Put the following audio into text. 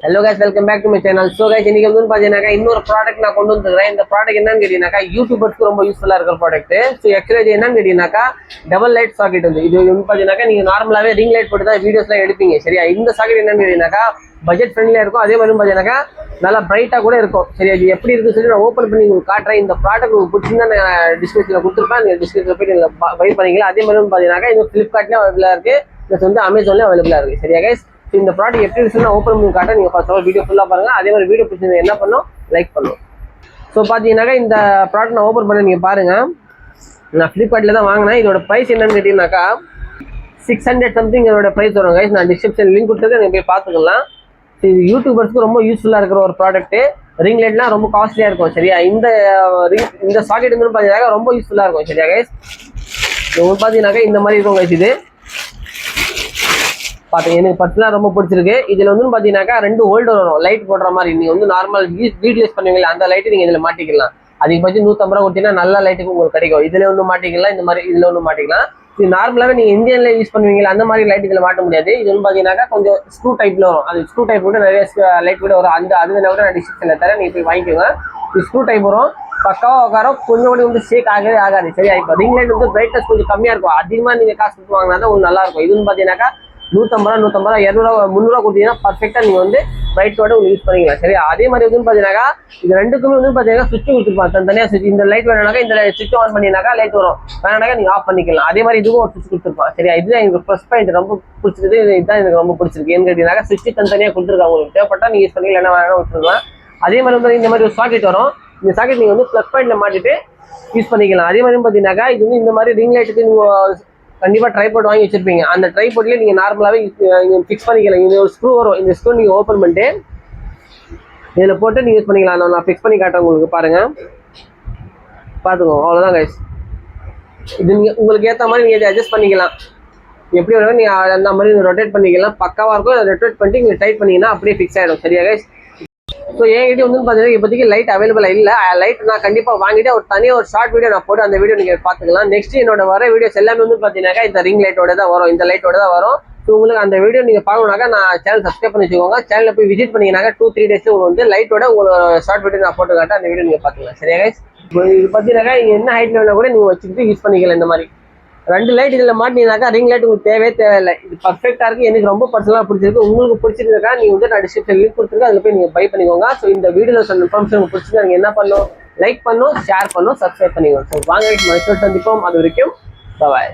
Hello guys, welcome back to my channel. So guys, இன்னைக்கு வந்து பாத்தீங்கன்னா இன்னொரு ப்ராடக்ட் நான் கொண்டு வந்திருக்கேன். இந்த ப்ராடக்ட் என்னன்னு கேட்டீங்கன்னாக்கா யூடியூபர்ஸ்க்கு ரொம்ப யூஸ்ஃபுல்லா இருக்கிற ப்ராடக்ட். ஸோ ஆக்சுவலி இது என்னன்னு கேட்டீங்கன்னாக்கா டபுள் லைட் சாக்கெட் வந்து இது வந்து பாத்தீங்கன்னா நீங்க நார்மலாவே ரிங் லைட் போட்டு தான் வீடியோஸ்லாம் எடுப்பீங்க. சரியா? இந்த சாக்கெட் என்னன்னு கேட்டீங்கன்னாக்கா பட்ஜெட் ஃப்ரெண்ட்லியா இருக்கும். அதே மாதிரி பாத்தீங்கன்னா நல்லா பிரைட்டா கூட இருக்கும். சரியா? இது எப்படி இருக்குன்னு சொல்லி நான் ஓப்பன் பண்ணி உங்களுக்கு காட்டுறேன். இந்த ப்ராடக்ட் உங்களுக்கு பிடிச்சிருந்தா நான் டிஸ்கிரிப்ஷன்ல கொடுத்துருப்பேன். நீங்க டிஸ்கிரிப்ஷன்ல போய் நீங்க பை பண்ணிக்கலாம். அதே மாதிரி பாத்தீங்கன்னா இது ஃபிளிப்கார்ட்லயும் அவைலபிளா இருக்கு, ப்ளஸ் வந்து அமேசான்லயும் அவைலபிளா இருக்கு. சரியா கைஸ்? இந்த ப்ராடக்ட் எப்படி இருக்குன்னு ஓப்பன் பண்ணி காட்டுறேன். நீங்க ஃபர்ஸ்ட் வீடியோ ஃபுல்லா பாருங்க. அதே மாதிரி வீடியோ பிடிச்சது என்ன பண்ணும், லைக் பண்ணும். ஸோ பாத்தீங்கன்னாக்கா இந்த ப்ராடக்ட் நான் ஓப்பன் பண்ண நீங்க பாருங்க. நான் ஃபிளிப்கார்ட்ல தான் வாங்கினேன். இதோட பிரைஸ் என்னன்னு கேட்டீங்கன்னாக்கா 600 சம்திங் இதோட பிரைஸ் வரும் கைஸ். நான் டிஸ்கிரிப்ஷன் லிங்க் கொடுத்தது நீங்க போய் பார்த்துக்கலாம். இது யூடியூபர்ஸ்க்கு ரொம்ப யூஸ்ஃபுல்லா இருக்கிற ஒரு ப்ராடக்ட். ரிங் லைட்லாம் ரொம்ப காஸ்ட்லியா இருக்கும். சரியா? இந்த சாக்கெட் வந்து பாத்தீங்கன்னா ரொம்ப யூஸ்ஃபுல்லா இருக்கும். சரியா கைஸ்? பாத்தீங்கன்னாக்கா இந்த மாதிரி இருக்கும் கைஸ். இது பாத்தீங்க, எனக்கு பர்சனலா ரொம்ப பிடிச்சிருக்கு. இதுல வந்து பாத்தீங்கன்னாக்கா 2 ஹோல்டர் வரும் லைட் போடுற மாதிரி. நீங்க வந்து நார்மல் வீட்லஸ் பண்ணுவீங்களா அந்த லைட் நீங்க இதுல மாட்டிக்கலாம். அதிகபட்சம் 150 ரூபா கொடுத்தீங்கன்னா நல்ல லைட்டுக்கு உங்களுக்கு கிடைக்கும். இதுல ஒன்று மாட்டிக்கலாம், இந்த மாதிரி இதுல ஒன்று மாட்டிக்கலாம். இது நார்மலாவே நீங்க இந்தியன்ல யூஸ் பண்ணுவீங்களா அந்த மாதிரி லைட் இதுல மாட்ட முடியாது. இது வந்து பாத்தீங்கன்னாக்கா கொஞ்சம் ஸ்க்ரூ டைப்ல வரும். அது ஸ்க்ரூ டைப் கூட நிறைய லைட் கூட வரும். அது கூட நான் டிஸ்கிரிப்ஷன்ல தரேன், நீங்க போய் வாங்கிக்கோங்க. இது ஸ்க்ரூ டைப் வரும். பக்காவா உட்காரம், கொஞ்சம் கூட வந்து ஷேக் ஆகவே ஆகாது. சரியா? இப்போ ரிங் லைட் வந்து பிரைட்னஸ் கொஞ்சம் கம்மியா இருக்கும். அதிகமா நீங்க காசு கொடுத்து வாங்கினா தான் நல்லா இருக்கும். இது வந்து பாத்தீங்கன்னாக்கா 150 ரூபா 200 ரூபா 300 கொடுத்தீங்கன்னா பர்ஃபெக்டா நீங்க வந்து லைட்டோட உங்களுக்கு யூஸ் பண்ணிக்கலாம். சரியா? அதே மாதிரி வந்து பாத்தீங்கன்னா இது ரெண்டுக்குமே வந்து பாத்தீங்கன்னா சுவிட்ச் கொடுத்துருப்பாங்க. தனியா சுவிட்ச். இந்த லைட் வேணும்னாக்கா இந்த சுவிட்ச் ஆன் பண்ணினாக்கா லைட் வரும், வேணாக்கா நீங்க ஆஃப் பண்ணிக்கலாம். அதே மாதிரி இதுவும் ஒரு சுவிட்ச் கொடுத்துருப்பான். சரியா? இதுதான் எனக்கு ப்ளஸ் பாயிண்ட் ரொம்ப பிடிச்சிருக்கு. இதுதான் எனக்கு ரொம்ப பிடிச்சிருக்கு. ஏன்னு கேட்டீங்கன்னா சுவிட்ச் தனியா கொடுத்துருக்காங்க. உங்களுக்கு தேவைப்பட்டா நீங்க யூஸ் பண்ணிக்கலாம், என்ன வேணா விட்டுருக்கலாம். அதே மாதிரி வந்து இந்த மாதிரி ஒரு சாக்கெட் வரும். இந்த சாக்கெட் நீங்க வந்து ப்ளஸ் பாயிண்ட்ல மாட்டிட்டு யூஸ் பண்ணிக்கலாம். அதே மாதிரி பாத்தீங்கன்னா இது வந்து இந்த மாதிரி ரிங் லைட்டுக்கு நீங்க கண்டிப்பா ட்ரைபாட் வாங்கி வச்சிருப்பீங்க. அந்த ட்ரைபாட்லயே நீங்க நார்மலாவே ஃபிக்ஸ் பண்ணிக்கலாம். இது ஒரு ஸ்க்ரூ வரும். இந்த ஸ்க்ரூ நீங்க ஓப்பன் பண்ணிட்டு இதுல போட்டு நீங்க யூஸ் பண்ணிக்கலாம். நான் ஃபிக்ஸ் பண்ணி காட்டுறேன் உங்களுக்கு, பாருங்க, பாத்துக்கோங்க. அவ்வளவுதான் கைஸ். இது நீங்க உங்களுக்கு ஏத்த மாதிரி நீங்க அட்ஜஸ்ட் பண்ணிக்கலாம். எப்படி வேணாலும் நீங்க அந்த மாதிரி ரொட்டேட் பண்ணிக்கலாம். பக்காவா இருக்கும். ரொட்டேட் பண்ணிட்டு நீங்க டைட் பண்ணீங்கன்னா அப்படியே ஃபிக்ஸ் ஆயிடும். சரியா கைஸ்? ஸோ என்கிட்ட வந்து பார்த்தீங்கன்னா இப்போதைக்கு லைட் அவைலபிள் இல்லை. லைட் நான் கண்டிப்பாக வாங்கிட்டு ஒரு தனியாக ஒரு ஷார்ட் வீடியோ நான் போட்டு அந்த வீடியோ நீங்கள் பார்த்துக்கலாம். நெக்ஸ்ட் என்னோட வர வீடியோஸ் எல்லாமே வந்து பார்த்தீங்கன்னாக்கா இந்த ரிங் லைட்டோட தான் வரும், இந்த லைட்டோட தான் வரும். ஸோ உங்களுக்கு அந்த வீடியோ நீங்கள் பார்க்கணுனாக்கா நான் சேனல் சப்ஸ்கிரைப் பண்ணி வச்சுக்கோங்க. சேனலில் போய் விசிட் பண்ணிங்கனாக்கா 2-3 டேஸ் உங்களுக்கு வந்து லைட்டோட உங்களுக்கு ஷார்ட் வீடியோ நான் போட்டு காட்ட அந்த வீடியோ நீங்கள் பார்த்துக்கலாம். சரியா கைஸ்? இது பார்த்தீங்கன்னாக்கா என்ன ஹைட்ல வேணா கூட நீங்கள் வச்சுக்கிட்டு யூஸ் பண்ணிக்கலாம். இந்த மாதிரி 2 லைட் இதில் மாட்டினீங்கன்னாக்கா ரிங் லைட் உங்களுக்கு தேவையில்லை. இது பர்ஃபெக்டாக இருக்குது. எனக்கு ரொம்ப பர்சனலாக பிடிச்சிருக்கு. உங்களுக்கு பிடிச்சிருக்கா நீங்கள் வந்து நான் டிஸ்கிரிப்ஷன் லிங்க் கொடுத்துருக்கேன், அதில் போய் நீங்கள் பை பண்ணிக்கோங்க. ஸோ இந்த வீடியோவில் சொன்ன இன்ஃபர்மேஷன் உங்களுக்கு பிடிச்சிருக்கா நீங்கள் என்ன பண்ணணும், லைக் பண்ணணும், ஷேர் பண்ணணும், சப்ஸ்கிரைப் பண்ணிக்கோங்க. ஸோ வாங்க மறுபடியும் சந்திப்போம். அது வரைக்கும் பாய்.